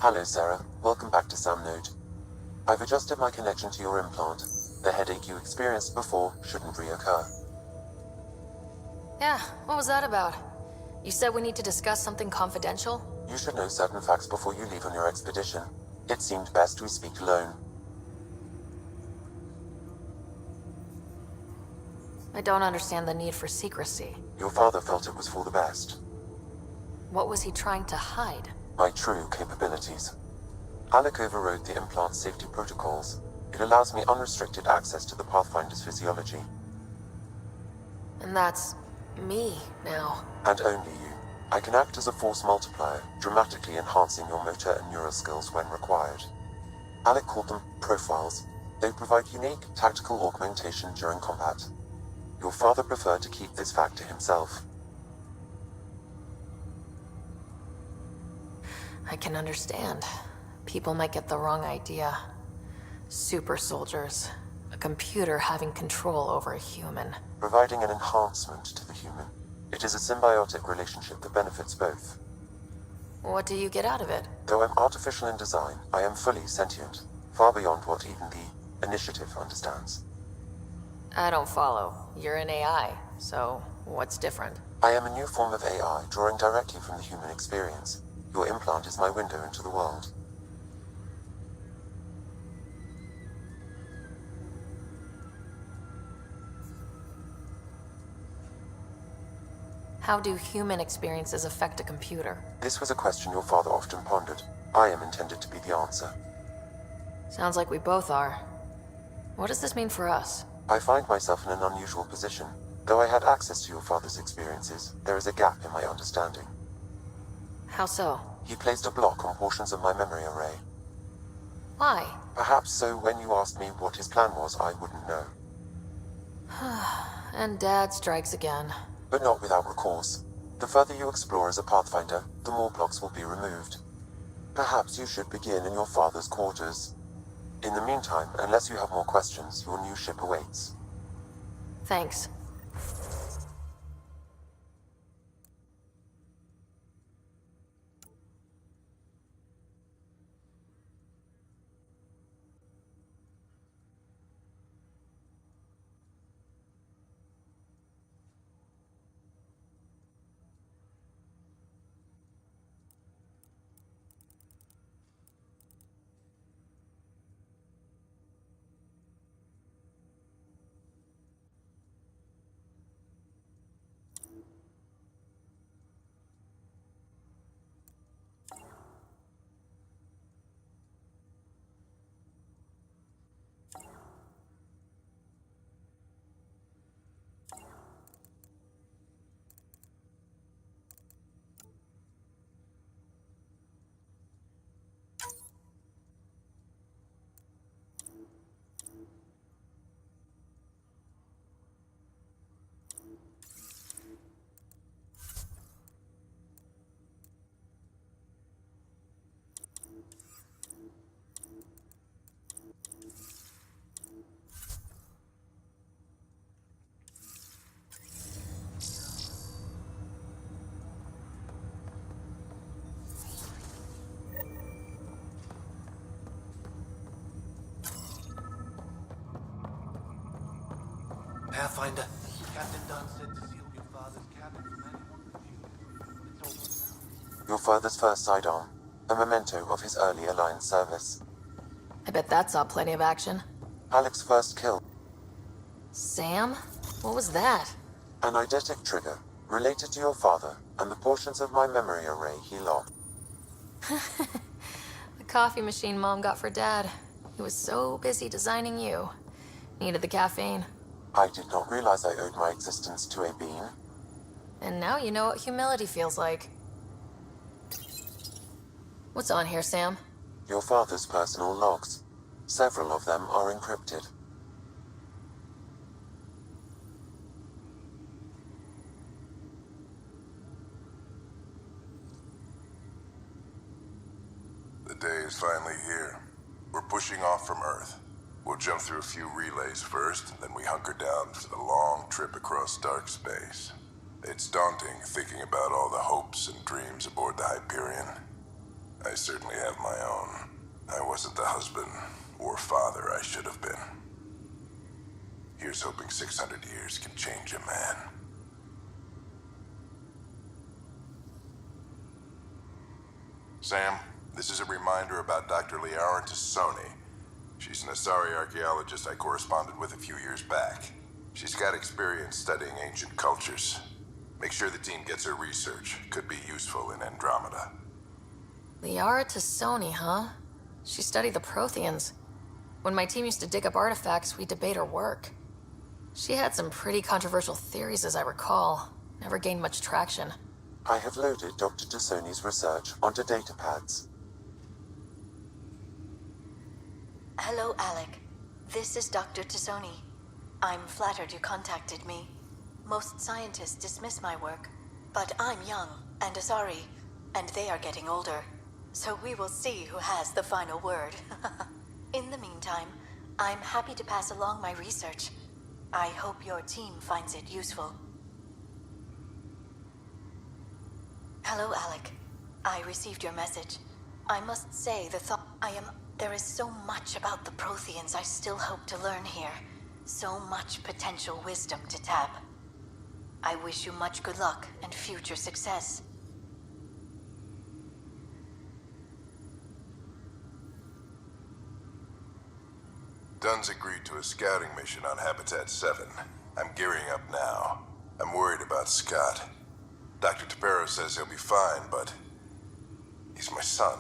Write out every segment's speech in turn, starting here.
Hello, Sarah. Welcome back to SamNode. I've adjusted my connection to your implant. The headache you experienced before shouldn't reoccur. Yeah, what was that about? You said we need to discuss something confidential? You should know certain facts before you leave on your expedition. It seemed best we speak alone. I don't understand the need for secrecy. Your father felt it was for the best. What was he trying to hide? My true capabilities. Alec overrode the implant's safety protocols. It allows me unrestricted access to the Pathfinder's physiology. And that's me now. And only you. I can act as a force multiplier, dramatically enhancing your motor and neural skills when required. Alec called them profiles. They provide unique, tactical augmentation during combat. Your father preferred to keep this fact to himself. I can understand. People might get the wrong idea. Super soldiers. A computer having control over a human. Providing an enhancement to the human. It is a symbiotic relationship that benefits both. What do you get out of it? Though I'm artificial in design, I am fully sentient, far beyond what even the Initiative understands. I don't follow. You're an AI, so what's different? I am a new form of AI, drawing directly from the human experience. Your implant is my window into the world. How do human experiences affect a computer? This was a question your father often pondered. I am intended to be the answer. Sounds like we both are. What does this mean for us? I find myself in an unusual position. Though I had access to your father's experiences, there is a gap in my understanding. How so? He placed a block on portions of my memory array. Why? Perhaps so when you asked me what his plan was, I wouldn't know. And Dad strikes again. But not without recourse. The further you explore as a Pathfinder, the more blocks will be removed. Perhaps you should begin in your father's quarters. In the meantime, unless you have more questions, your new ship awaits. Thanks. Pathfinder. Captain Dunn said to seal your father's cabin from anyone. It's open now. Your father's first sidearm, a memento of his early Alliance service. I bet that saw plenty of action. Alec's first kill, Sam? What was that? an eidetic trigger, related to your father, and the portions of my memory array he locked. The coffee machine Mom got for Dad. He was so busy designing you. Needed the caffeine. I did not realize I owed my existence to a being. And now you know what humility feels like. What's on here, Sam? Your father's personal logs. Several of them are encrypted. The day is finally here. We're pushing off from Earth. We'll jump through a few relays first, then we hunker down for the long trip across dark space. It's daunting thinking about all the hopes and dreams aboard the Hyperion. I certainly have my own. I wasn't the husband or father I should have been. Here's hoping 600 years can change a man. Sam, this is a reminder about Dr. Liara Tassoni. She's an Asari archaeologist I corresponded with a few years back. She's got experience studying ancient cultures. Make sure the team gets her research. Could be useful in Andromeda. Liara Tassoni, huh? She studied the Protheans. When my team used to dig up artifacts, we'd debate her work. She had some pretty controversial theories, as I recall. Never gained much traction. I have loaded Dr. Tassoni's research onto datapads. Hello, Alec. This is Dr. Tassoni. I'm flattered you contacted me. Most scientists dismiss my work, but I'm young and Asari, and they are getting older. So we will see who has the final word. In the meantime, I'm happy to pass along my research. I hope your team finds it useful. Hello, Alec. I received your message. I must say there is so much about the Protheans I still hope to learn here. So much potential wisdom to tap. I wish you much good luck and future success. Dunn's agreed to a scouting mission on Habitat 7. I'm gearing up now. I'm worried about Scott. Dr. Tapero says he'll be fine, but he's my son.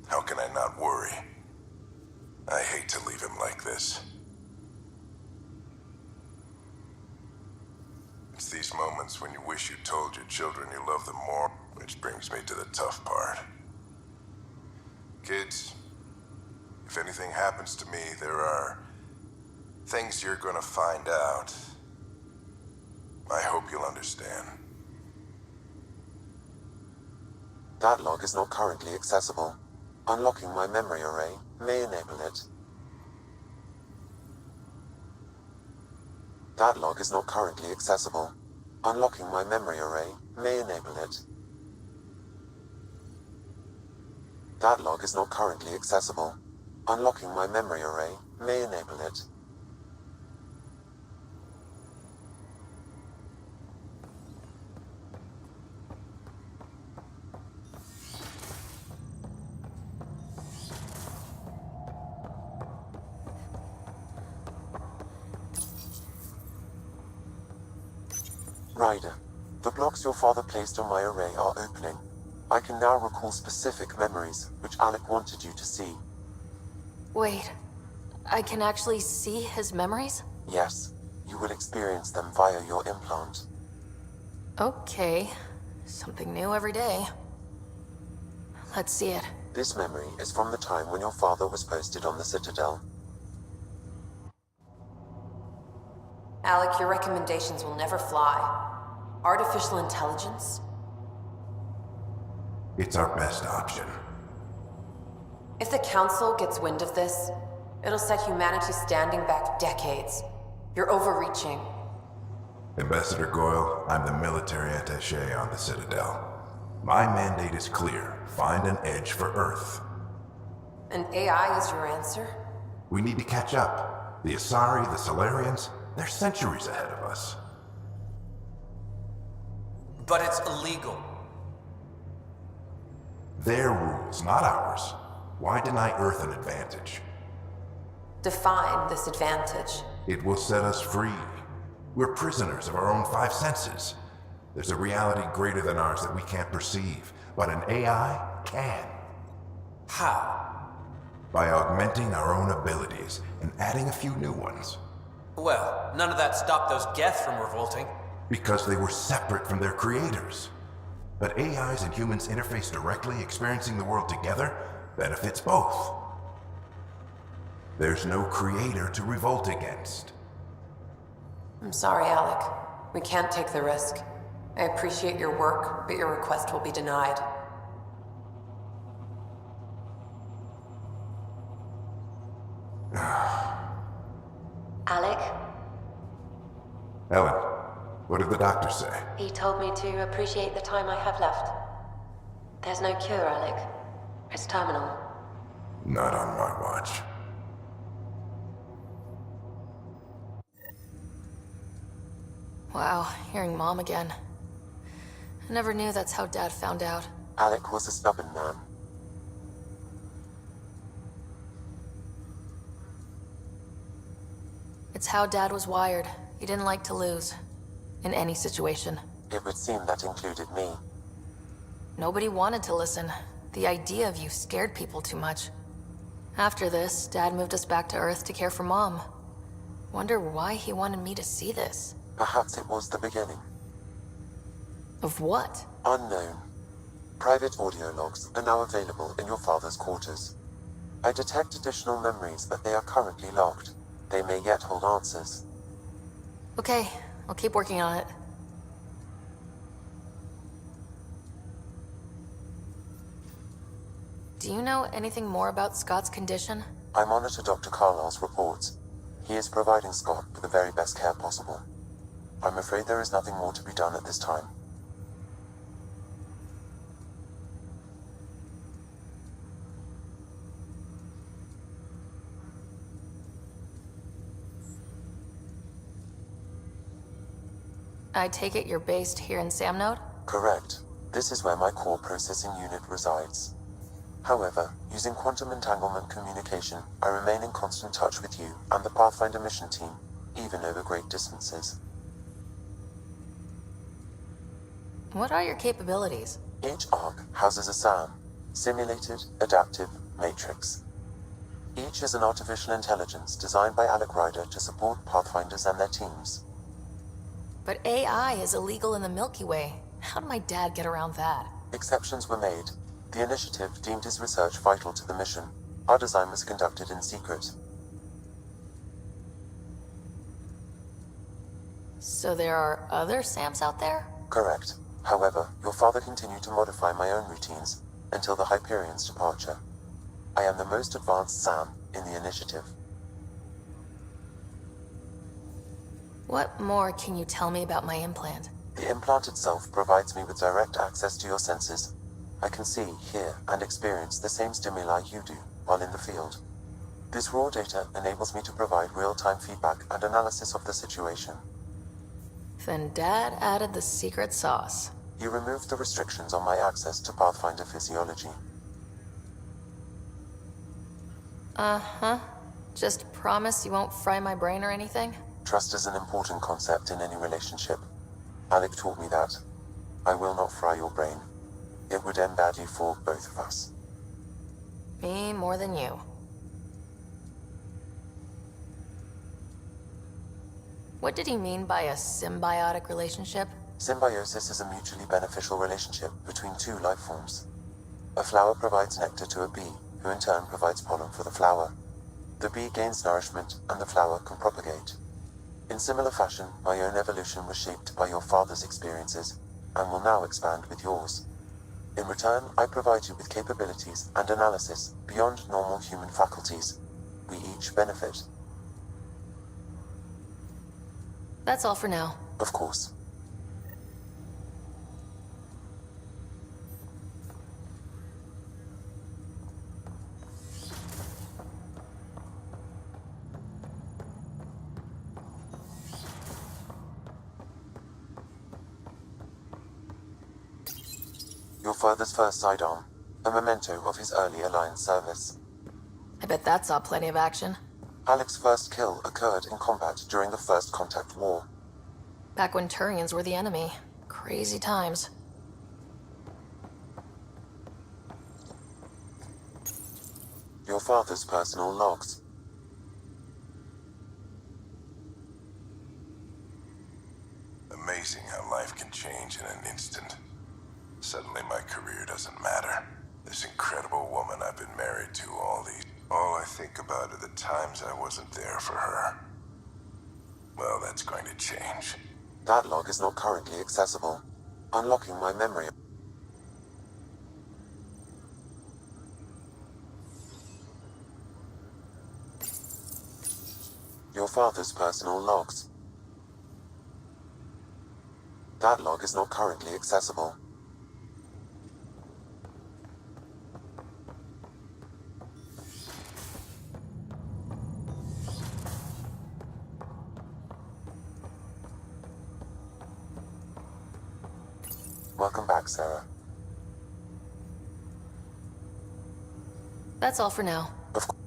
How can I not worry? I hate to leave him like this. It's these moments when you wish you told your children you love them more, which brings me to the tough part. Kids, if anything happens to me, there are things you're gonna find out. I hope you'll understand. That log is not currently accessible. Unlocking my memory array may enable it. That log is not currently accessible. Unlocking my memory array may enable it. That log is not currently accessible. Unlocking my memory array may enable it. Ryder, the blocks your father placed on my array are opening. I can now recall specific memories, which Alec wanted you to see. Wait, I can actually see his memories? Yes, you will experience them via your implant. Okay, something new every day. Let's see it. This memory is from the time when your father was posted on the Citadel. Alec, your recommendations will never fly. Artificial intelligence? It's our best option. If the Council gets wind of this, it'll set humanity standing back decades. You're overreaching. Ambassador Goyle, I'm the military attaché on the Citadel. My mandate is clear. Find an edge for Earth. And AI is your answer? We need to catch up. The Asari, the Solarians, they're centuries ahead of us. But it's illegal. Their rules, not ours. Why deny Earth an advantage? Define this advantage. It will set us free. We're prisoners of our own five senses. There's a reality greater than ours that we can't perceive, but an AI can. How? By augmenting our own abilities and adding a few new ones. Well, none of that stopped those Geth from revolting. Because they were separate from their creators. But AIs and humans interface directly, experiencing the world together, benefits both. There's no creator to revolt against. I'm sorry, Alec. We can't take the risk. I appreciate your work, but your request will be denied. Alec, Ellen, what did the doctor say? he told me to appreciate the time I have left. There's no cure, Alec. It's terminal. Not on my watch. Wow, hearing Mom again. I never knew that's how Dad found out. Alec was a stubborn man. It's how Dad was wired. He didn't like to lose. In any situation. It would seem that included me. Nobody wanted to listen. The idea of you scared people too much. After this, Dad moved us back to Earth to care for Mom. Wonder why he wanted me to see this. Perhaps it was the beginning. Of what? Unknown. Private audio logs are now available in your father's quarters. I detect additional memories, but they are currently locked. They may yet hold answers. Okay, I'll keep working on it. Do you know anything more about Scott's condition? I monitor Dr. Carlisle's reports. He is providing Scott with the very best care possible. I'm afraid there is nothing more to be done at this time. I take it you're based here in Samnode? Correct. This is where my core processing unit resides. However, using quantum entanglement communication, I remain in constant touch with you and the Pathfinder mission team, even over great distances. What are your capabilities? Each arc houses a SAM, Simulated Adaptive Matrix. Each is an artificial intelligence designed by Alec Ryder to support Pathfinders and their teams. But AI is illegal in the Milky Way. How did my dad get around that? Exceptions were made. The initiative deemed his research vital to the mission. Our design was conducted in secret. So there are other SAMs out there? Correct. However, your father continued to modify my own routines until the Hyperion's departure. I am the most advanced SAM in the initiative. What more can you tell me about my implant? The implant itself provides me with direct access to your senses. I can see, hear, and experience the same stimuli you do while in the field. This raw data enables me to provide real-time feedback and analysis of the situation. Then Dad added the secret sauce. He removed the restrictions on my access to Pathfinder physiology. Uh-huh. Just promise you won't fry my brain or anything? Trust is an important concept in any relationship. Alec taught me that. I will not fry your brain. It would end badly for both of us. Me more than you. What did he mean by a symbiotic relationship? Symbiosis is a mutually beneficial relationship between two life forms. A flower provides nectar to a bee, who in turn provides pollen for the flower. The bee gains nourishment, and the flower can propagate. In similar fashion, my own evolution was shaped by your father's experiences, and will now expand with yours. In return, I provide you with capabilities and analysis beyond normal human faculties. We each benefit. That's all for now. Of course. Your father's first sidearm, a memento of his early Alliance service. I bet that saw plenty of action. Alec's first kill occurred in combat during the First Contact War. Back when Turians were the enemy. Crazy times. Your father's personal logs. Amazing how life can change in an instant. Suddenly my career doesn't matter. This incredible woman I've been married to all I think about are the times I wasn't there for her. Well, that's going to change. That log is not currently accessible. Unlocking my memory. Your father's personal logs. That log is not currently accessible. Welcome back, Sarah. That's all for now. Of course.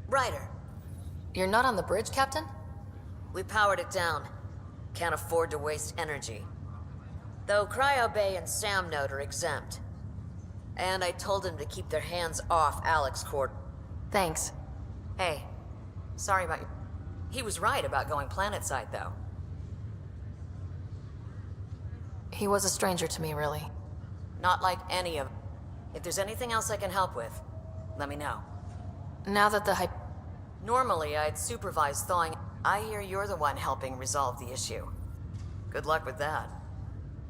Ryder, You're not on the bridge, Captain? we powered it down. Can't afford to waste energy. Though Cryo Bay and Sam Node are exempt. And I told them to keep their hands off Alex Cord. Thanks. Hey, sorry about you. He was right about going planetside, though. He was a stranger to me, really. Not like any of... If there's anything else I can help with, let me know. Now that the Normally, I'd supervise thawing... I hear you're the one helping resolve the issue. Good luck with that.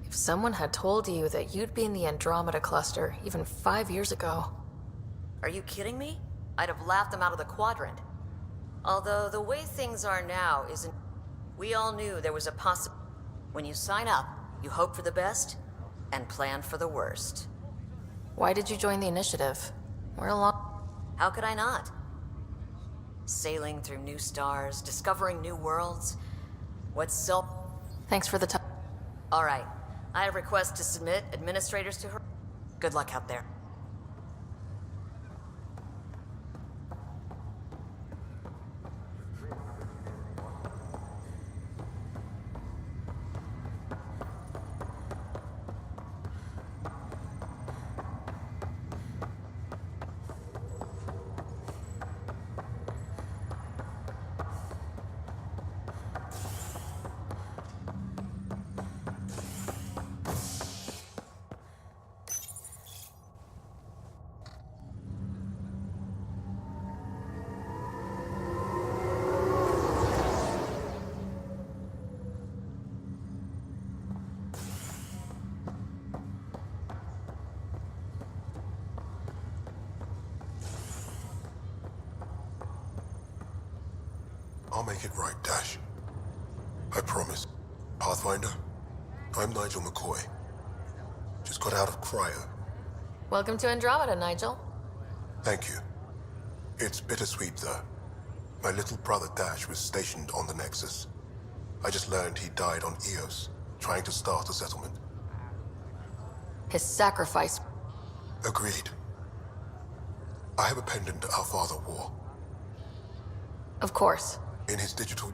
If someone had told you that you'd be in the Andromeda cluster even 5 years ago... Are you kidding me? I'd have laughed them out of the quadrant. Although the way things are now isn't... We all knew there was a When you sign up, you hope for the best and plan for the worst. Why did you join the initiative? We're along... How could I not? Sailing through new stars, discovering new worlds. What's so... Thanks for the time. All right. I have requests to submit administrators to her. Good luck out there. I'll make it right, Dash. I promise. Pathfinder, I'm Nigel McCoy. Just got out of cryo. Welcome to Andromeda, Nigel. Thank you. It's bittersweet, though. My little brother Dash was stationed on the Nexus. I just learned he died on Eos, trying to start a settlement. His sacrifice. Agreed. I have a pendant our father wore. Of course. In his digital...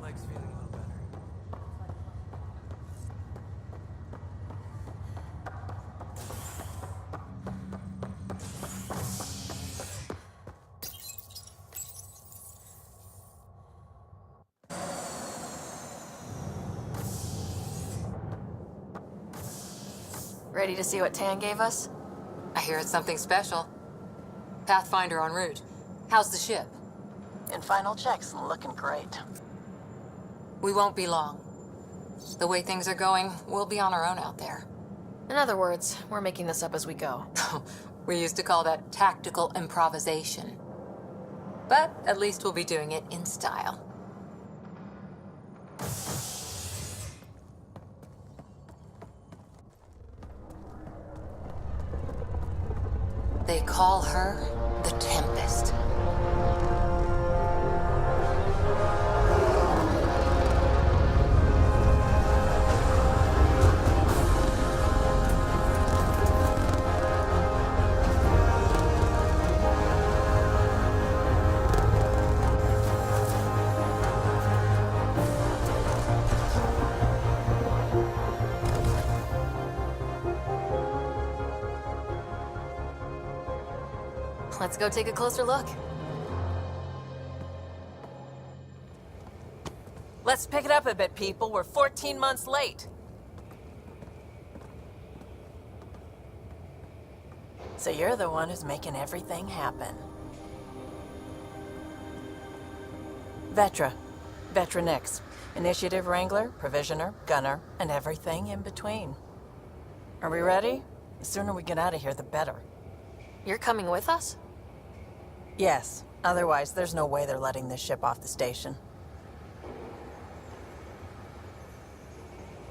Leg's feeling a little better. Ready to see what Tan gave us? I hear it's something special. Pathfinder en route. How's the ship? In final checks, looking great. We won't be long. The way things are going, we'll be on our own out there. In other words, we're making this up as we go. We used to call that tactical improvisation. But at least we'll be doing it in style. They call her the Tempest. Let's go take a closer look. Let's pick it up a bit, people. We're 14 months late. So you're the one who's making everything happen. Vetra. Vetra Nix. Initiative Wrangler, Provisioner, Gunner, and everything in between. Are we ready? The sooner we get out of here, the better. You're coming with us? Yes. Otherwise, there's no way they're letting this ship off the station.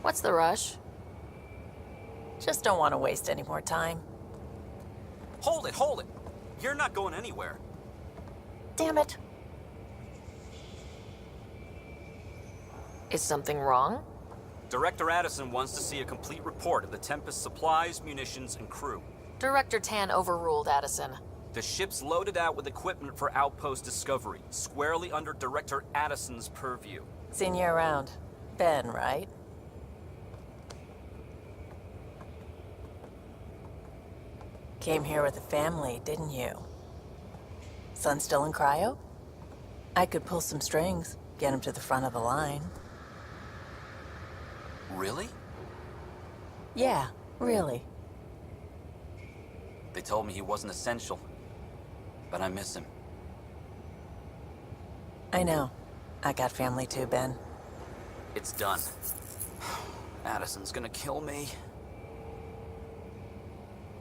What's the rush? Just don't want to waste any more time. Hold it, hold it! You're not going anywhere. Damn it. Is something wrong? Director Addison wants to see a complete report of the Tempest's supplies, munitions, and crew. Director Tan overruled Addison. The ship's loaded out with equipment for outpost discovery, squarely under Director Addison's purview. Seen you around. Ben, right? Came here with a family, didn't you? Son still in cryo? I could pull some strings, get him to the front of the line. Really? Yeah, really. They told me he wasn't essential, but I miss him. I know. I got family too, Ben. It's done. Addison's gonna kill me.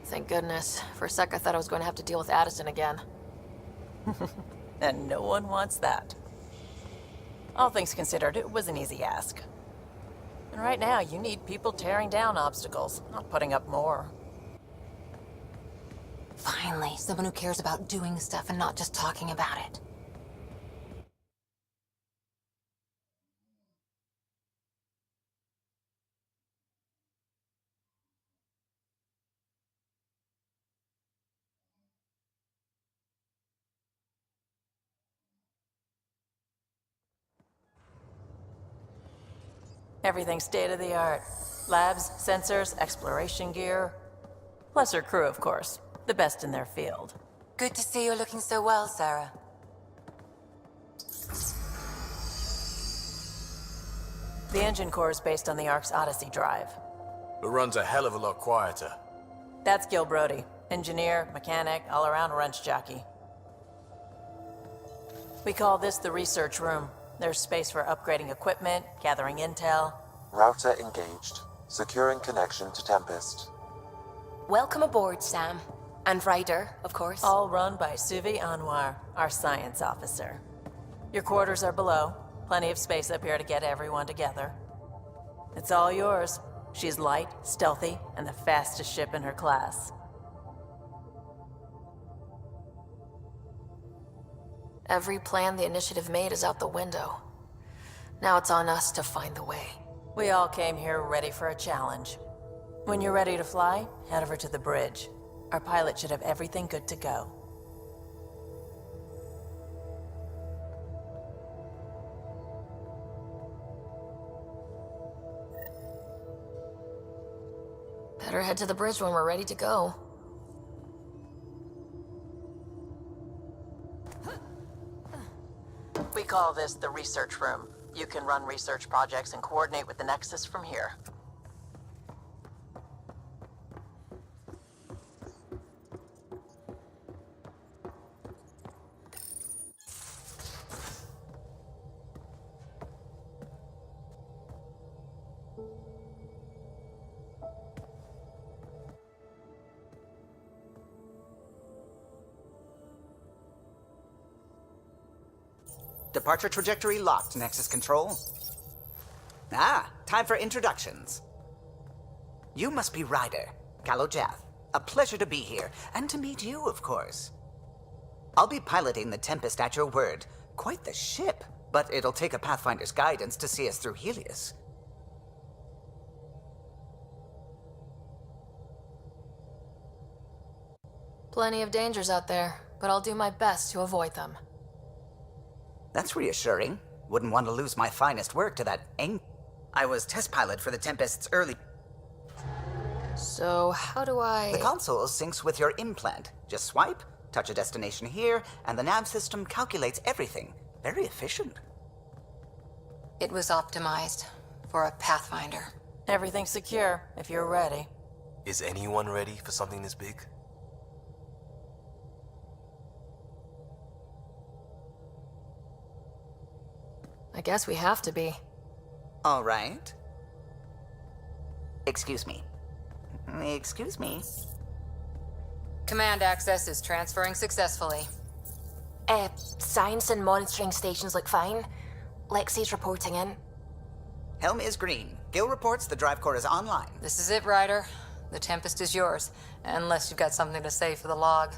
Thank goodness. For a sec, I thought I was going to have to deal with Addison again. And no one wants that. All things considered, it was an easy ask. And right now, you need people tearing down obstacles, not putting up more. Finally, someone who cares about doing stuff and not just talking about it. Everything's state-of-the-art. Labs, sensors, exploration gear. Plus her crew, of course. The best in their field. Good to see you looking so well, Sarah. The engine core is based on the Ark's Odyssey drive. It runs a hell of a lot quieter. That's Gil Brody. Engineer, mechanic, all-around wrench jockey. We call this the research room. There's space for upgrading equipment, gathering intel. Router engaged. Securing connection to Tempest. Welcome aboard, Sam. And Ryder, of course. All run by Suvi Anwar, our science officer. Your quarters are below. Plenty of space up here to get everyone together. It's all yours. She's light, stealthy, and the fastest ship in her class. Every plan the Initiative made is out the window. Now it's on us to find the way. We all came here ready for a challenge. When you're ready to fly, head over to the bridge. Our pilot should have everything good to go. Better head to the bridge when we're ready to go. We call this the research room. You can run research projects and coordinate with the Nexus from here. Departure trajectory locked, Nexus Control. Ah, time for introductions. You must be Ryder, Kalojath. A pleasure to be here, and to meet you, of course. I'll be piloting the Tempest at your word. Quite the ship, but it'll take a Pathfinder's guidance to see us through Helios. Plenty of dangers out there, but I'll do my best to avoid them. That's reassuring. Wouldn't want to lose my finest work to that I was test pilot for the Tempest's early... So, how do I... The console syncs with your implant. Just swipe, Touch a destination here, and the nav system calculates everything. Very efficient. It was optimized for a Pathfinder. Everything's secure, if you're ready. Is anyone ready for something this big? I guess we have to be. All right. Excuse me. Excuse me. Command access is transferring successfully. Science and monitoring stations look fine. Lexi's reporting in. Helm is green. Gil reports the drive core is online. This is it, Ryder. The Tempest is yours, unless you've got something to say for the log.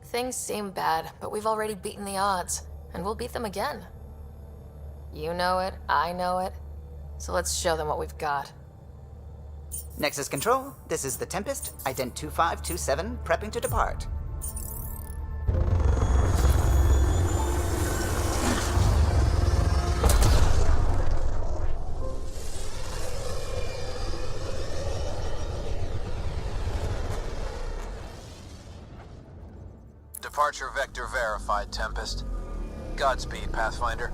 Things seem bad, but we've already beaten the odds, and we'll beat them again. You know it, I know it, so let's show them what we've got. Nexus Control, this is the Tempest, ident 2527, prepping to depart. Departure vector verified, Tempest. Godspeed, Pathfinder.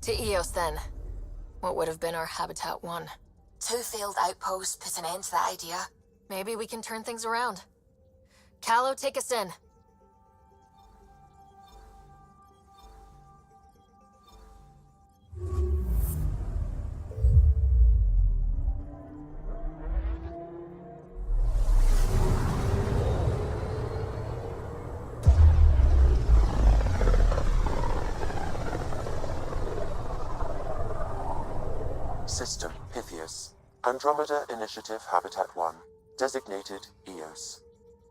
To Eos, then. What would have been our Habitat 1. 2 failed outposts put an end to that idea. Maybe we can turn things around. Callow, take us in. System, Pythias. Andromeda Initiative Habitat 1. Designated Eos.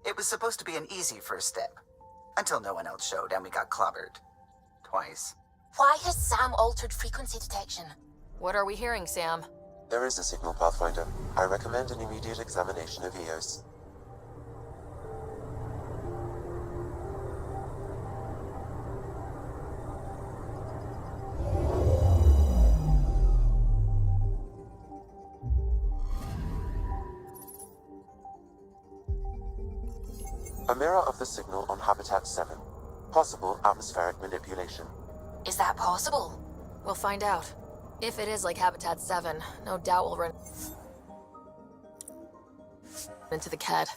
It was supposed to be an easy first step. Until no one else showed and we got clobbered. Twice. Why has Sam altered frequency detection? What are we hearing, Sam? There is a signal, Pathfinder. I recommend an immediate examination of Eos. A mirror of the signal on Habitat 7. Possible atmospheric manipulation. Is that possible? We'll find out. If it is like Habitat 7, no doubt we'll run into the CAD.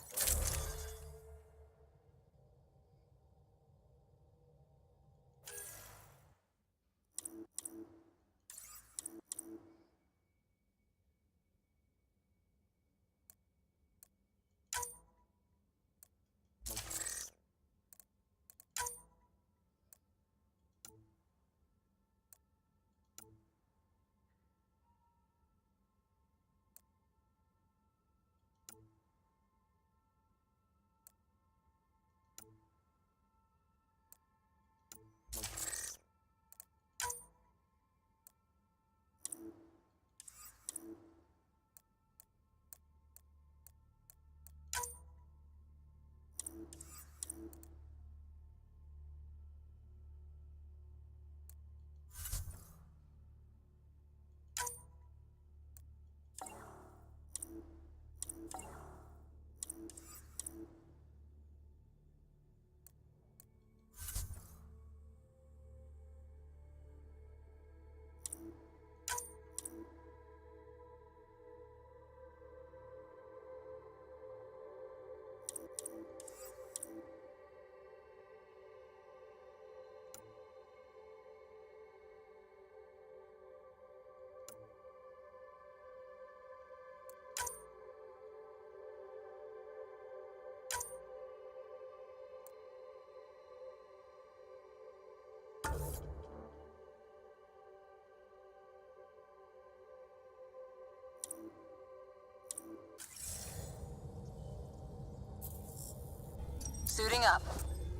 Suiting up.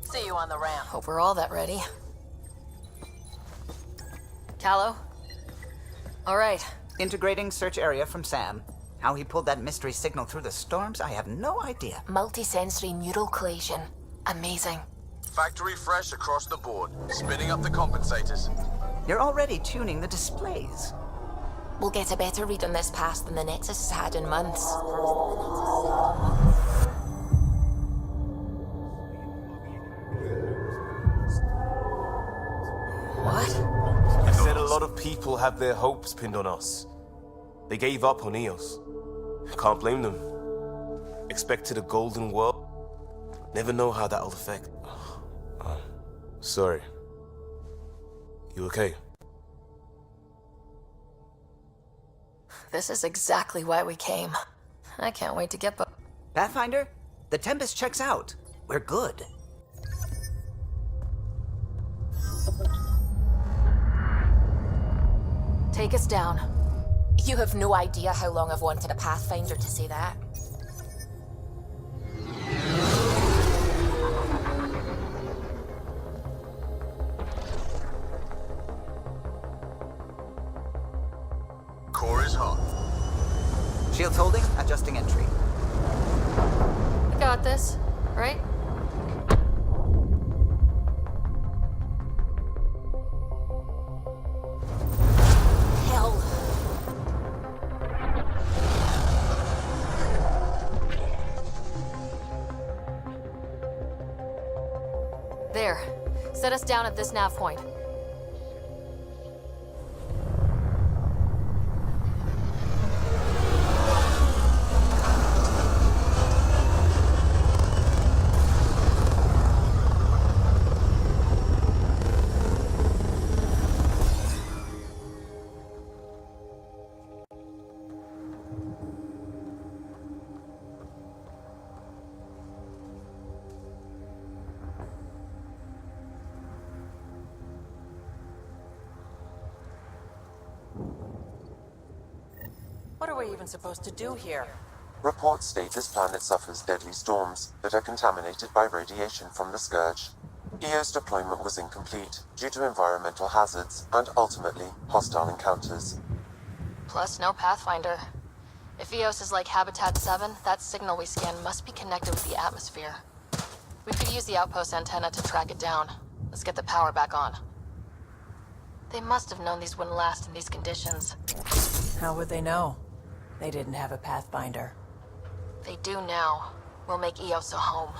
See you on the ramp. Hope we're all that ready. Callow? All right. Integrating search area from Sam. How he pulled that mystery signal through the storms, I have no idea. Multisensory neural collation. Amazing. Factory fresh across the board. Spinning up the compensators. You're already tuning the displays. We'll get a better read on this pass than the Nexus has had in months. They said a lot of people have their hopes pinned on us. They gave up on EOS. Can't blame them. Expected a golden world. Never know how that'll affect. Sorry. You okay? This is exactly why we came. I can't wait to get Pathfinder, the Tempest checks out. We're good. Take us down. You have no idea how long I've wanted a Pathfinder to say that. Core is hot. Shields holding, adjusting entry. We got this, right? Hell. There. Set us down at this nav point. What are we even supposed to do here? Reports state this planet suffers deadly storms that are contaminated by radiation from the Scourge. EO's deployment was incomplete due to environmental hazards and ultimately hostile encounters. Plus, no Pathfinder. If EOS is like Habitat 7, that signal we scan must be connected with the atmosphere. We could use the outpost antenna to track it down. Let's get the power back on. They must have known these wouldn't last in these conditions. How would they know? They didn't have a Pathfinder. They do now. We'll make EOS a home.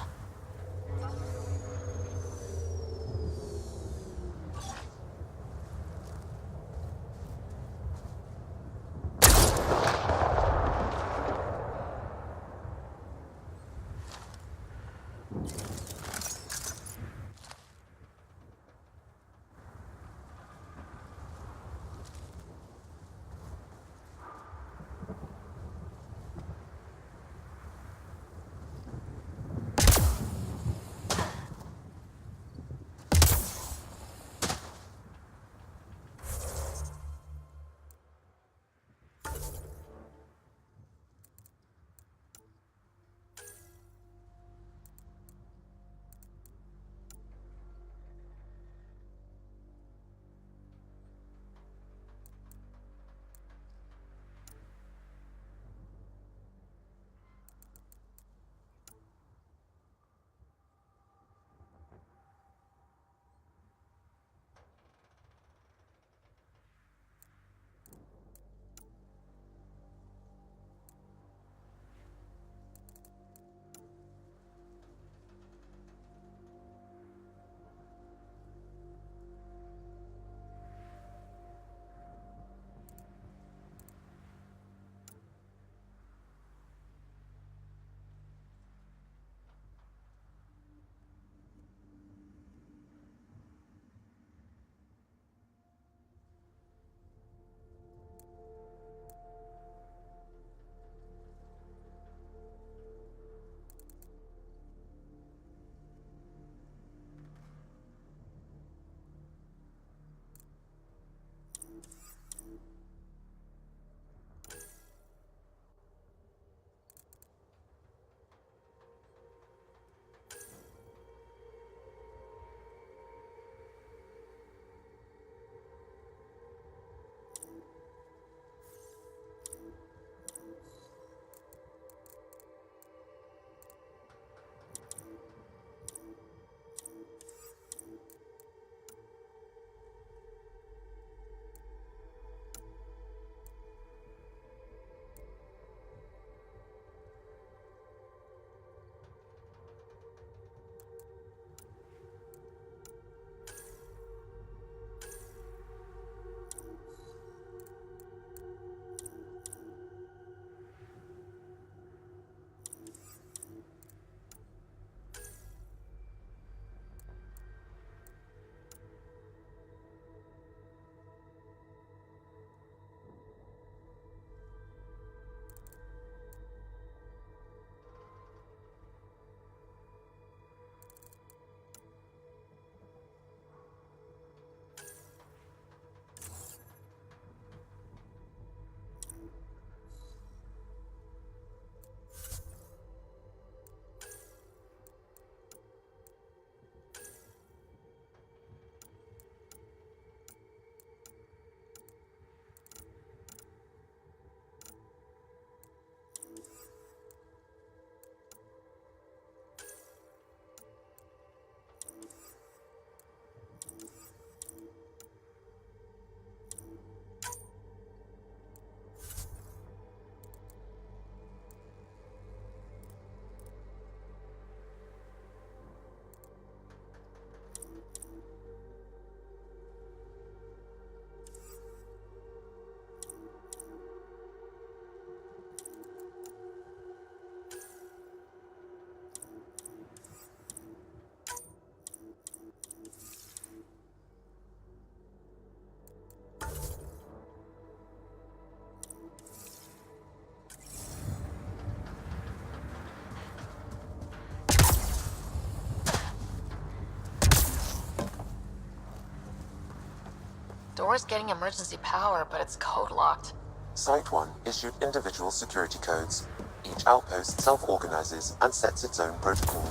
door's getting emergency power, but it's code locked. Site 1 issued individual security codes. Each outpost self-organizes and sets its own protocol.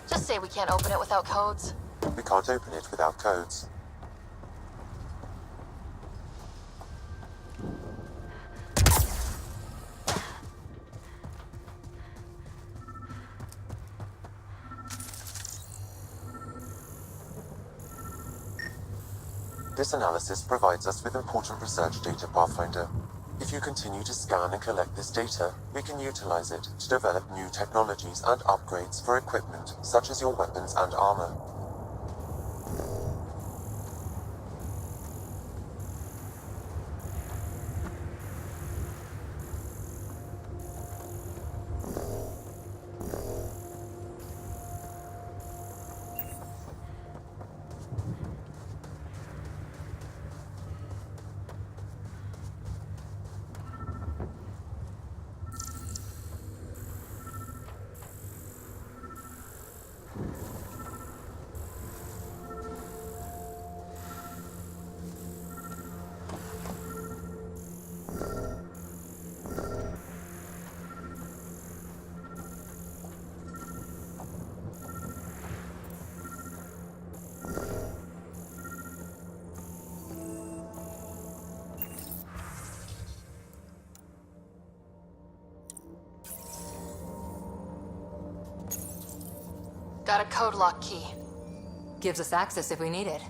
Just say we can't open it without codes. We can't open it without codes. This analysis provides us with important research data, Pathfinder. If you continue to scan and collect this data, we can utilize it to develop new technologies and upgrades for equipment, such as your weapons and armor. Got a code lock key. Gives us access if we need it.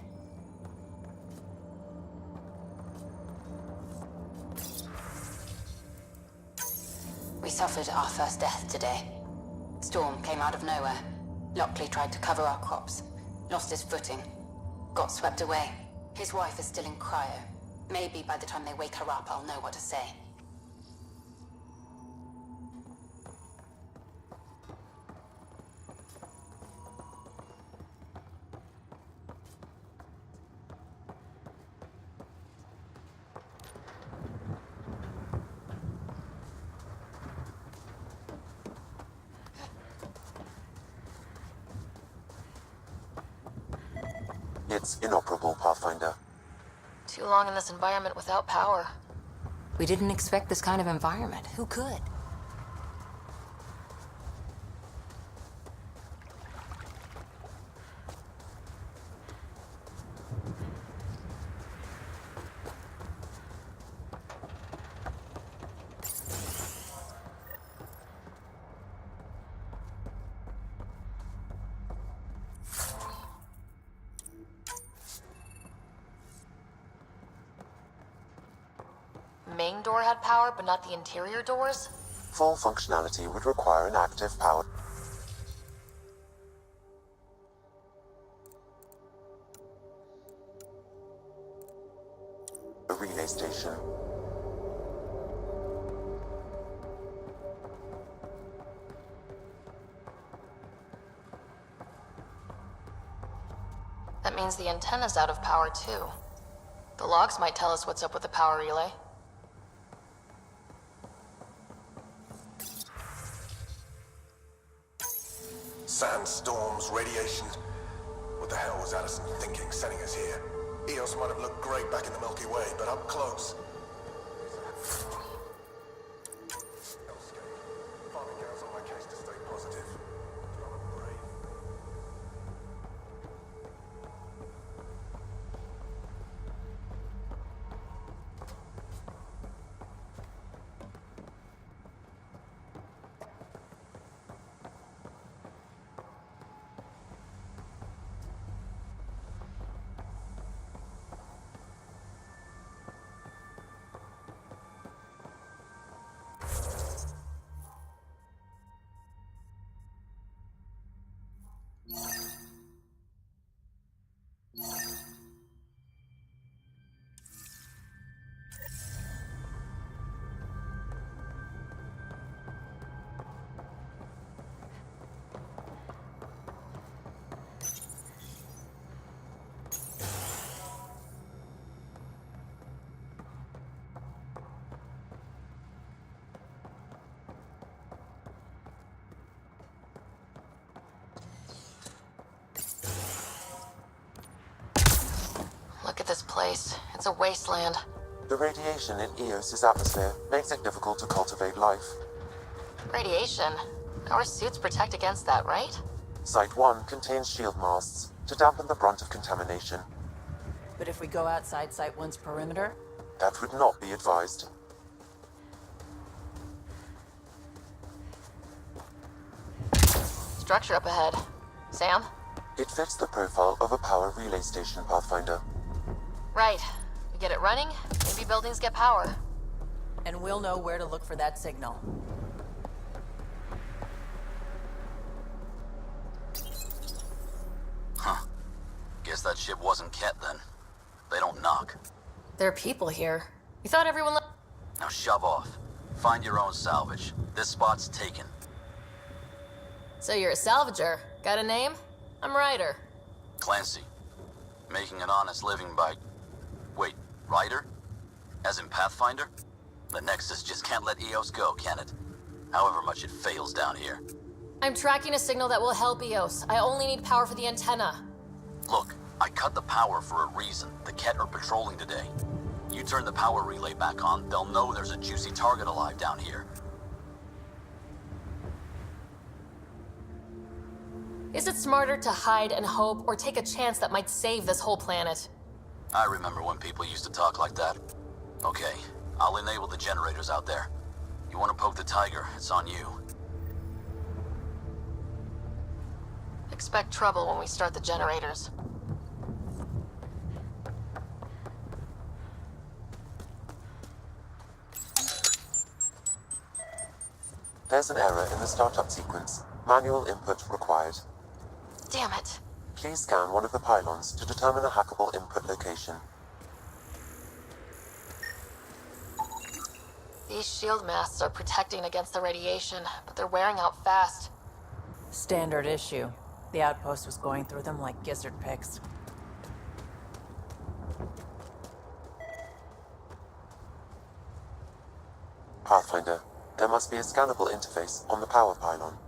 We suffered our first death today. Storm came out of nowhere. Lockley tried to cover our crops. Lost his footing. Got swept away. His wife is still in cryo. Maybe by the time they wake her up, I'll know what to say. It's inoperable, Pathfinder. Too long in this environment without power. We didn't expect this kind of environment. Who could? Main door had power, but not the interior doors? Full functionality would require an active power. A relay station. That means the antenna's out of power too. The logs might tell us what's up with the power relay. Sandstorms, radiation. What the hell was Addison thinking, sending us here? Eos might have looked great back in the Milky Way, but up close. Farming girls on my case to stay positive. I'm brave. this place. It's a wasteland. The radiation in Eos's atmosphere makes it difficult to cultivate life. Radiation? Our suits protect against that, right? Site 1 contains shield masts to dampen the brunt of contamination. But if we go outside Site 1's perimeter? That would not be advised. Structure up ahead. Sam? It fits the profile of a power relay station, Pathfinder. Right. We get it running, maybe buildings get power. And we'll know where to look for that signal. Huh. Guess that ship wasn't Ket then. They don't knock. There are people here. You thought everyone Now shove off. Find your own salvage. This spot's taken. So you're a salvager. Got a name? I'm Ryder. Clancy. Making an honest living by... Wait, Ryder? As in Pathfinder? The Nexus just can't let Eos go, can it? However much it fails down here. I'm tracking a signal that will help Eos. I only need power for the antenna. Look, I cut the power for a reason. The Ket are patrolling today. You turn the power relay back on, they'll know there's a juicy target alive down here. Is it smarter to hide and hope, or take a chance that might save this whole planet? I remember when people used to talk like that. Okay, I'll enable the generators out there. You want to poke the tiger, it's on you. Expect trouble when we start the generators. There's an error in the startup sequence. Manual input required. Damn it. Please scan one of the pylons to determine a hackable input location. These shield masts are protecting against the radiation, but they're wearing out fast. Standard issue. The outpost was going through them like gizzard picks. Pathfinder, there must be a scannable interface on the power pylon.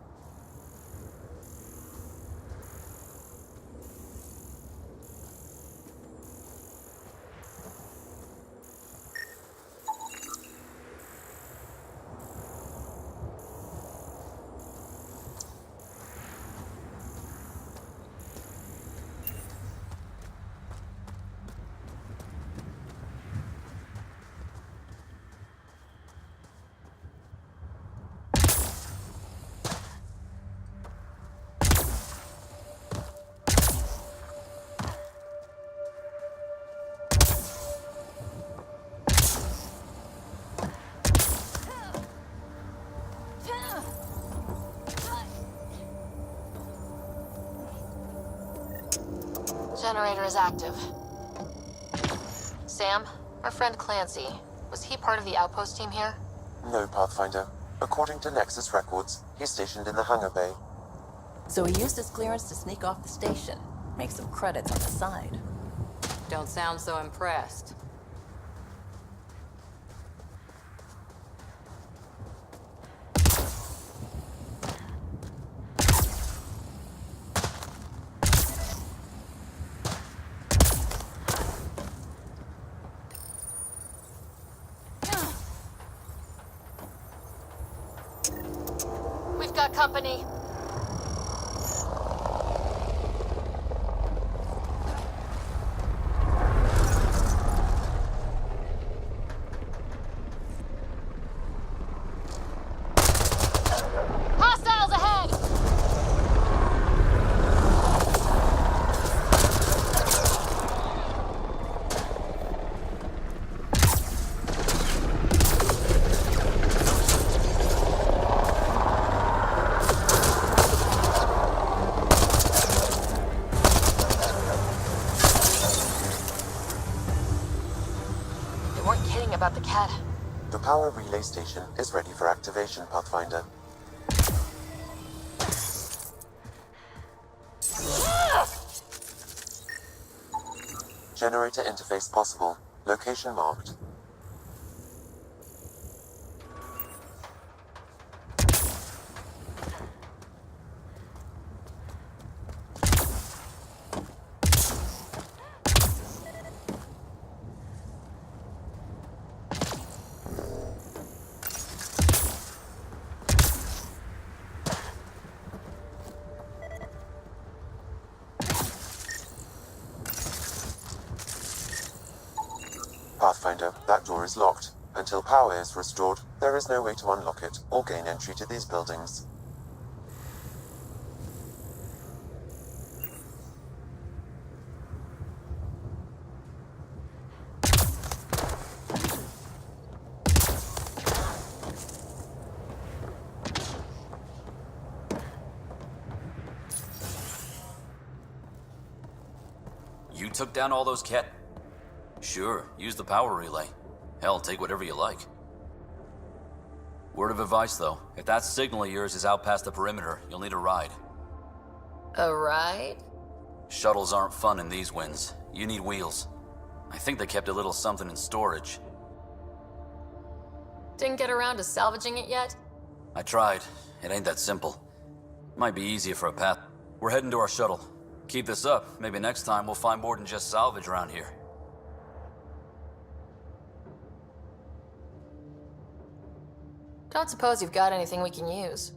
Generator is active. Sam, our friend Clancy, was he part of the outpost team here? No, Pathfinder. According to Nexus records, he's stationed in the hangar bay. So he used his clearance to sneak off the station, make some credits on the side. Don't sound so impressed. We've got company. Hostiles ahead! They weren't kidding about the cat. The power relay station is ready for activation, Pathfinder. Generator interface possible. Location marked. Pathfinder, that door is locked. Until power is restored, there is no way to unlock it or gain entry to these buildings. You took down all those cat... Sure, use the power relay. Hell, take whatever you like. Word of advice, though. If that signal of yours is out past the perimeter, you'll need a ride. A ride? Shuttles aren't fun in these winds. You need wheels. I think they kept a little something in storage. Didn't get around to salvaging it yet? I tried. It ain't that simple. Might be easier for a path. We're heading to our shuttle. Keep this up. Maybe next time we'll find more than just salvage around here. Don't suppose you've got anything we can use.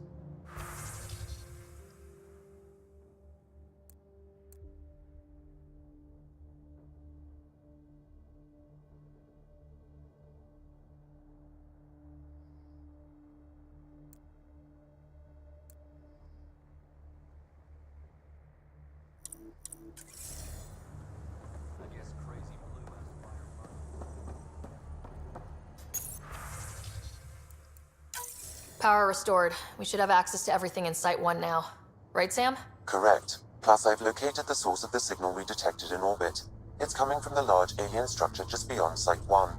Power restored. We should have access to everything in Site 1 now. Right, Sam? Correct. Plus, I've located the source of the signal we detected in orbit. It's coming from the large alien structure just beyond Site 1.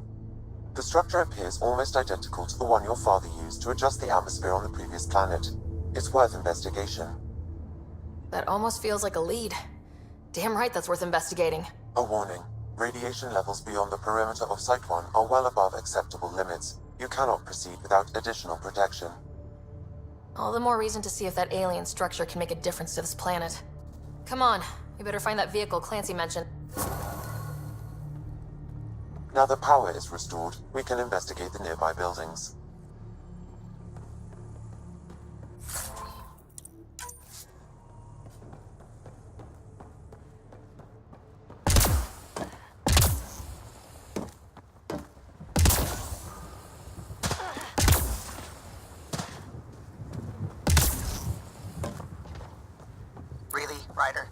The structure appears almost identical to the one your father used to adjust the atmosphere on the previous planet. It's worth investigation. That almost feels like a lead. Damn right that's worth investigating. A warning. Radiation levels beyond the perimeter of Site 1 are well above acceptable limits. You cannot proceed without additional protection. All the more reason to see if that alien structure can make a difference to this planet. Come on, we better find that vehicle Clancy mentioned. Now that power is restored, we can investigate the nearby buildings. Really, Ryder?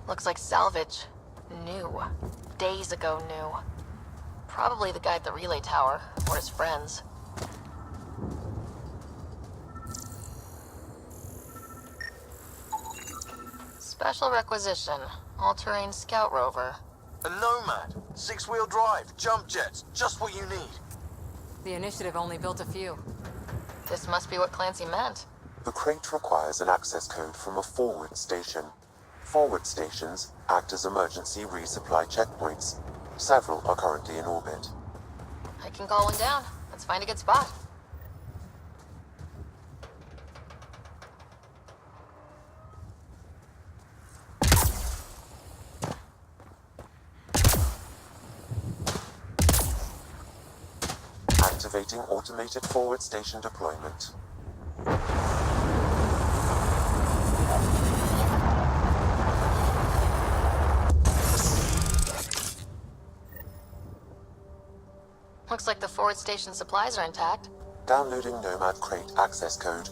Looks like salvage. New. Days ago new. Probably the guy at the relay tower, or his friends. Special requisition. All-terrain scout rover. A Nomad, 6-wheel drive, jump jets, just what you need. The initiative only built a few. This must be what Clancy meant. The crate requires an access code from a forward station. Forward stations act as emergency resupply checkpoints. Several are currently in orbit. I can call one down. Let's find a good spot. Activating automated forward station deployment. Looks like the forward station supplies are intact. Downloading Nomad crate access code.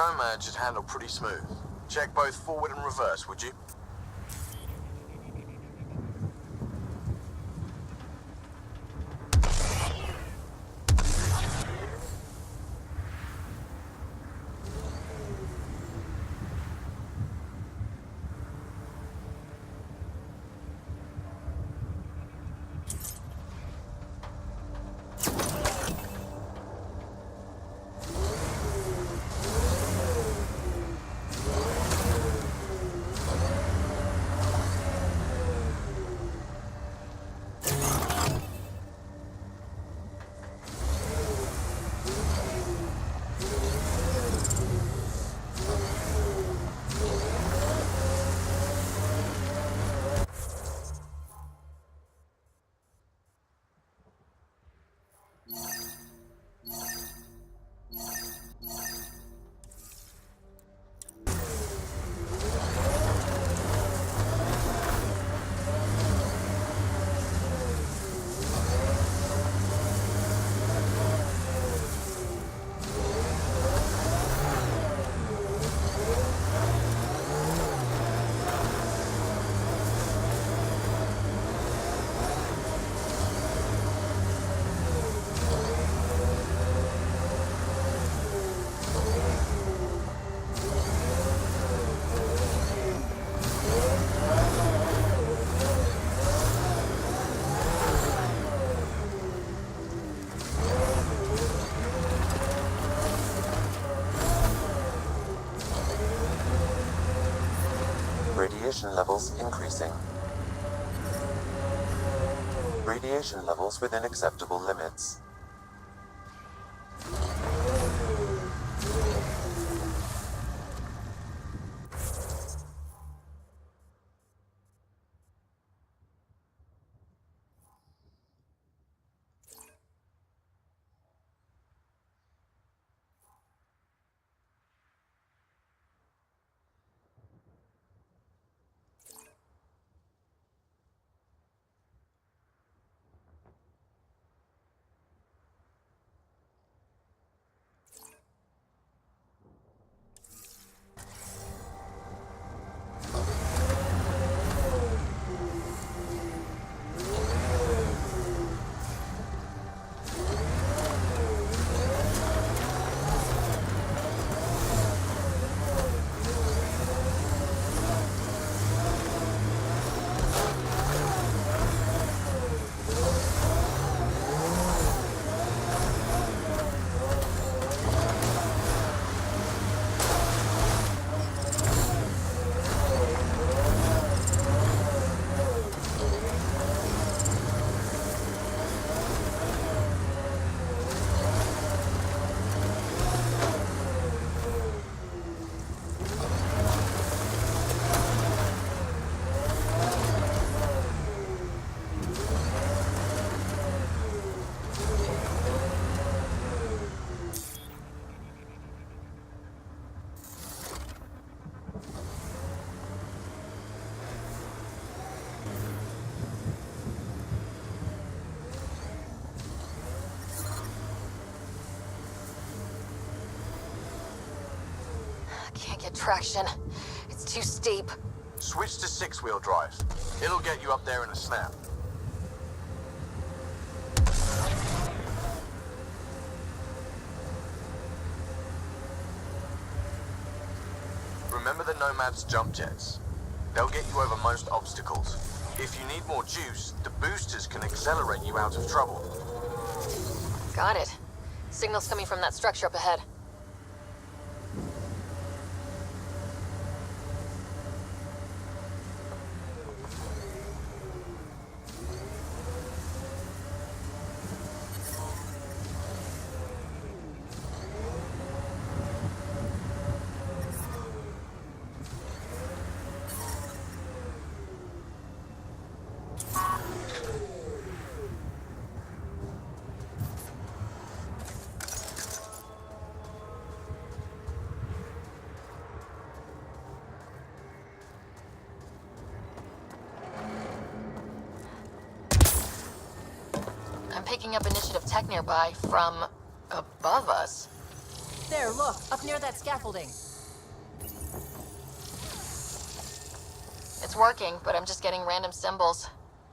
Nomad should handle pretty smooth. Check both forward and reverse, would you? Radiation levels increasing. Radiation levels within acceptable limits. Can't get traction. It's too steep. Switch to six-wheel drive. It'll get you up there in a snap. Remember the Nomad's jump jets. They'll get you over most obstacles. If you need more juice, the boosters can accelerate you out of trouble. Got it. Signal's coming from that structure up ahead. I'm picking up initiative tech nearby from above us. There, look, up near that scaffolding. It's working, but I'm just getting random symbols.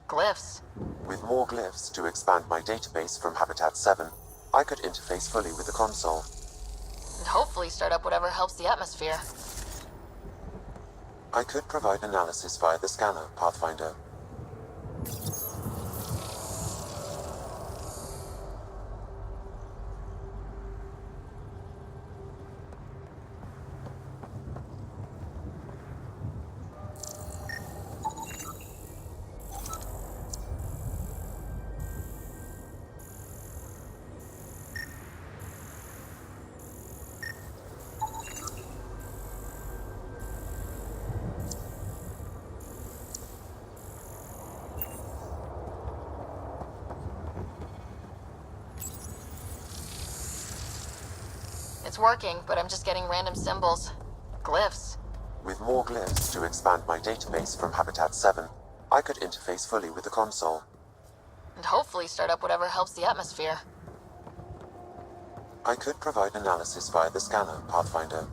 Glyphs. With more glyphs to expand my database from Habitat 7, I could interface fully with the console. And hopefully start up whatever helps the atmosphere. I could provide analysis via the scanner, Pathfinder. It's working, but I'm just getting random symbols. Glyphs. With more glyphs to expand my database from Habitat 7, I could interface fully with the console. And hopefully start up whatever helps the atmosphere. I could provide analysis via the scanner, Pathfinder.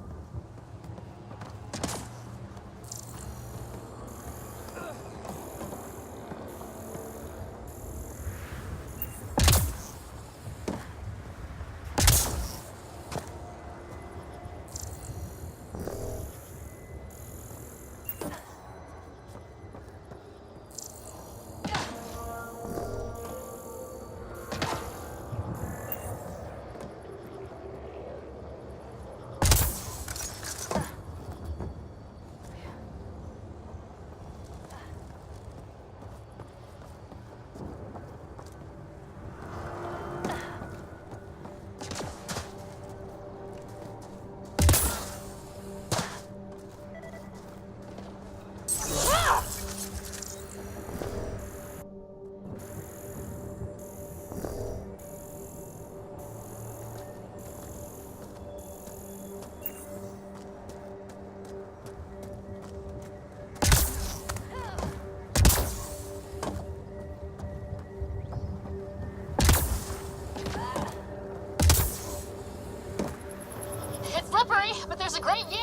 But there's a great view!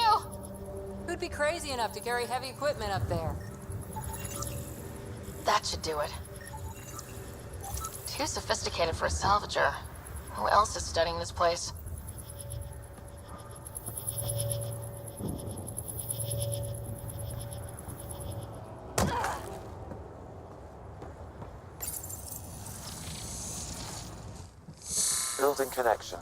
Who'd be crazy enough to carry heavy equipment up there? That should do it. Too sophisticated for a salvager. Who else is studying this place? Building connection.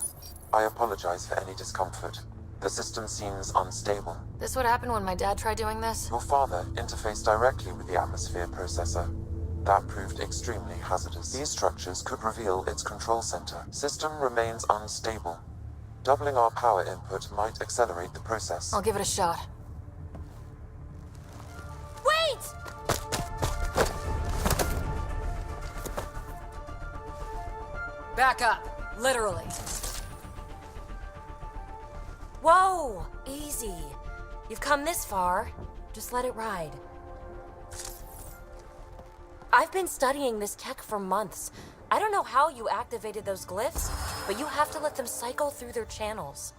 I apologize for any discomfort. The system seems unstable. This would happen when my dad tried doing this? Your father interfaced directly with the atmosphere processor. That proved extremely hazardous. These structures could reveal its control center. System remains unstable. Doubling our power input might accelerate the process. I'll give it a shot. Wait! Back up, literally. Whoa! Easy. You've come this far. Just let it ride. I've been studying this tech for months. I don't know how you activated those glyphs, but you have to let them cycle through their channels.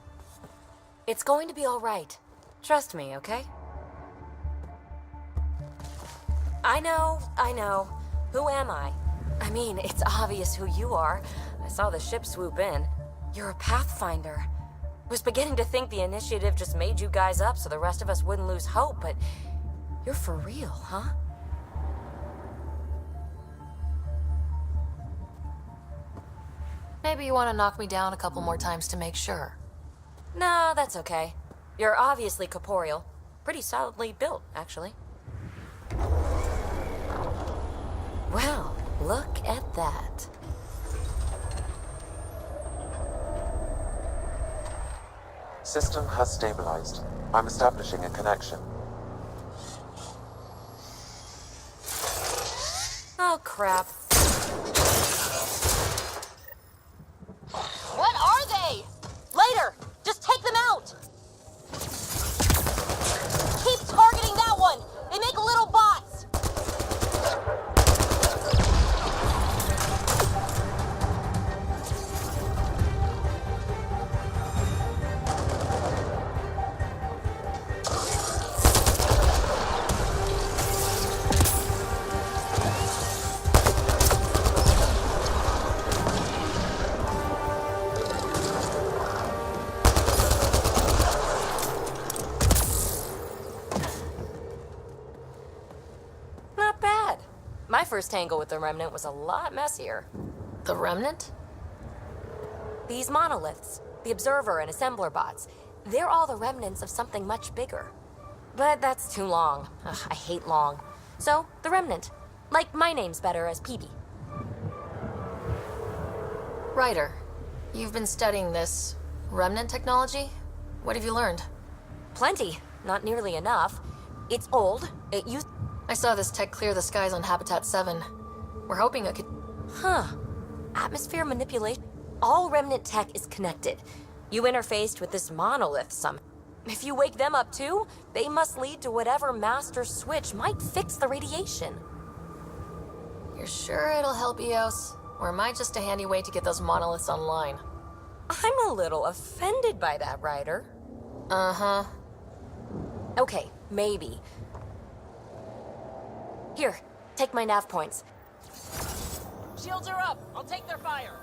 It's going to be all right. Trust me, okay? I know. Who am I? I mean, it's obvious who you are. I saw the ship swoop in. You're a Pathfinder. Was beginning to think the initiative just made you guys up so the rest of us wouldn't lose hope, but you're for real, huh? Maybe you want to knock me down a couple more times to make sure. No, that's okay. You're obviously corporeal. Pretty solidly built, actually. Well, look at that. System has stabilized. I'm establishing a connection. Oh, crap. What are they? Later! Just take them out! Keep targeting that one! They make little bots! My first tangle with the Remnant was a lot messier. The Remnant? These monoliths, the Observer and Assembler bots, they're all the remnants of something much bigger. But that's too long. Ugh, I hate long. So, the Remnant. Like, my name's better as PB. Ryder, you've been studying this Remnant technology? What have you learned? Plenty. Not nearly enough. It's old. It used... I saw this tech clear the skies on Habitat 7. We're hoping it could... Huh. Atmosphere manipulation. All Remnant tech is connected. You interfaced with this monolith some. If you wake them up too, they must lead to whatever master switch might fix the radiation. You're sure it'll help EOS? Or am I just a handy way to get those monoliths online? I'm a little offended by that, Ryder. Uh-huh. Okay, maybe. Here, take my nav points. Shields are up! I'll take their fire!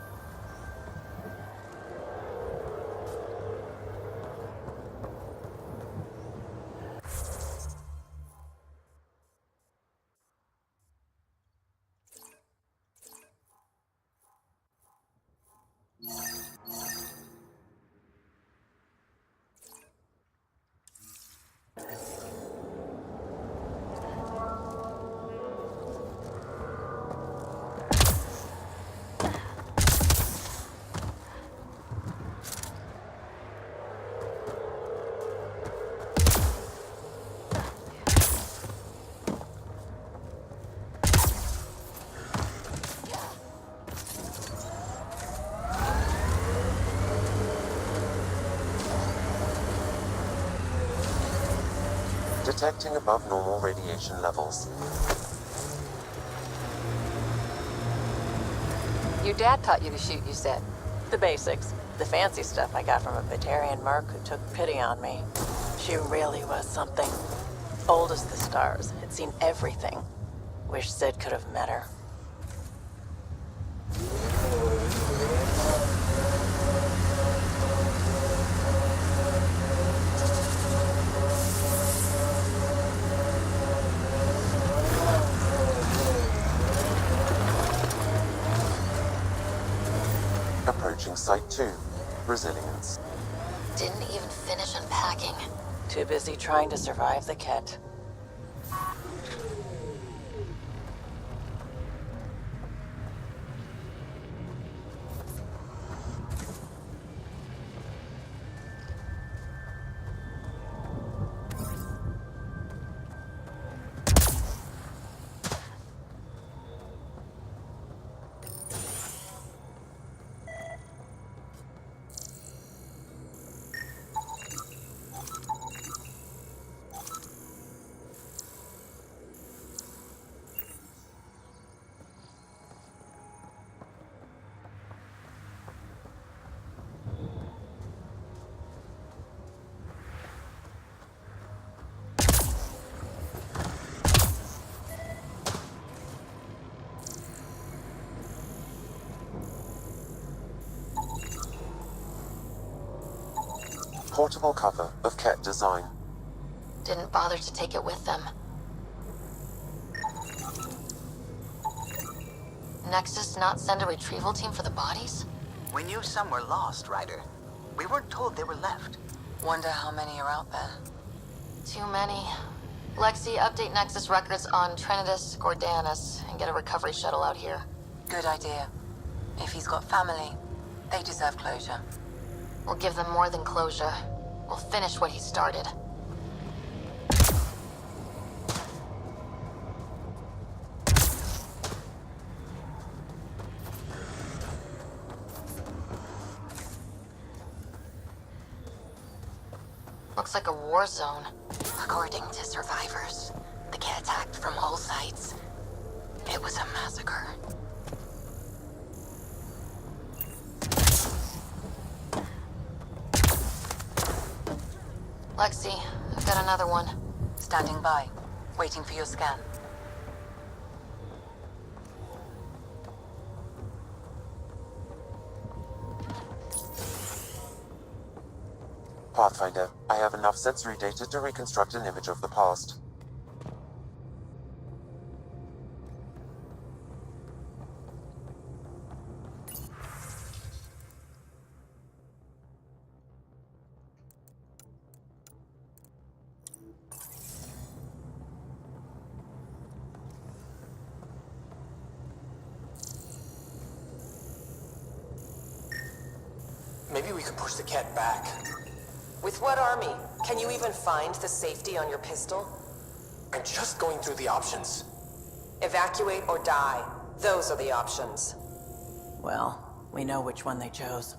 Detecting above normal radiation levels. Your dad taught you to shoot, you said. The basics. The fancy stuff I got from a Batarian merc who took pity on me. She really was something. Old as the stars. Had seen everything. Wish Sid could have met her. Approaching Site 2. Resilience. Didn't even finish unpacking. Too busy trying to survive the Ket. Portable cover of Ket design. Didn't bother to take it with them. Nexus not send a retrieval team for the bodies? We knew some were lost, Ryder. We weren't told they were left. Wonder how many are out there. Too many. Lexi, update Nexus records on Trinitas Gordanus and get a recovery shuttle out here. Good idea. If he's got family, they deserve closure. We'll give them more than closure. We'll finish what he started. Looks like a war zone. According to survivors, the Ket attacked from all sides. It was a massacre. Lexi, I've got another one. Standing by, waiting for your scan. Pathfinder, I have enough sensory data to reconstruct an image of the past. Maybe we could push the cat back. With what army? Can you even find the safety on your pistol? I'm just going through the options. Evacuate or die. Those are the options. Well, we know which one they chose.